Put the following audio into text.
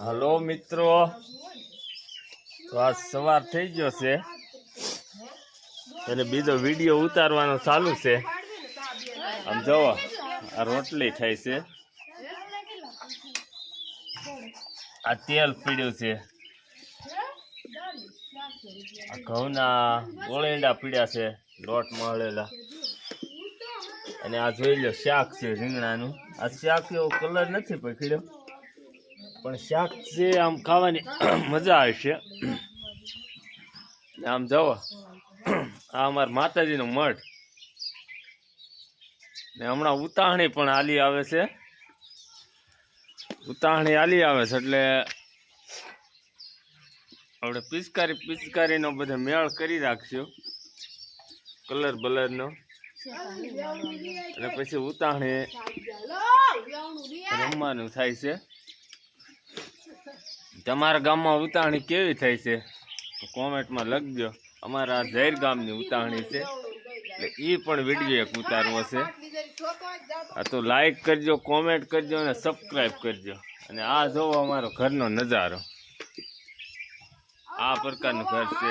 Hello મિત્રો, તો આ સવાર થઈ ગયો છે અને બીજો વિડીયો ઉતારવાનો ચાલુ છે. આમ જોવો, આ રોટલી થાય છે, આ તેલ પીડ્યું છે, આ ઘઉંના ઓળેંડા પીડ્યા છે, લોટ મળેલા, અને આ જોઈ લો શાક છે રીંગણાનું. આ શાક એવો કલર નથી પકડ્યો, પણ શાક છે, આમ ખાવાની મજા આવશે. આમ જવો, આ અમારા માતાજીનો મઠ ને હમણાં ઉતાહણી પણ હાલી આવે છે. ઉતાહણી હાલી આવે છે એટલે આપણે પિચકારીનો બધો મેળ કરી રાખશું, કલર બલરનો, અને પછી ઉતાહણી રમવાનું થાય છે. તમારા ગામમાં ઉતાહણી કેવી થાય છે તો કોમેન્ટમાં લખજો. અમારા ઝેર ગામની ઉતાહણી છે એટલે એ પણ વિડીયો એક ઉતારવો છે. આ તો લાઈક કરજો, કોમેન્ટ કરજો અને સબસ્ક્રાઈબ કરજો. અને આ જોવો અમારો ઘરનો નજારો, આ પ્રકારનું ઘર છે.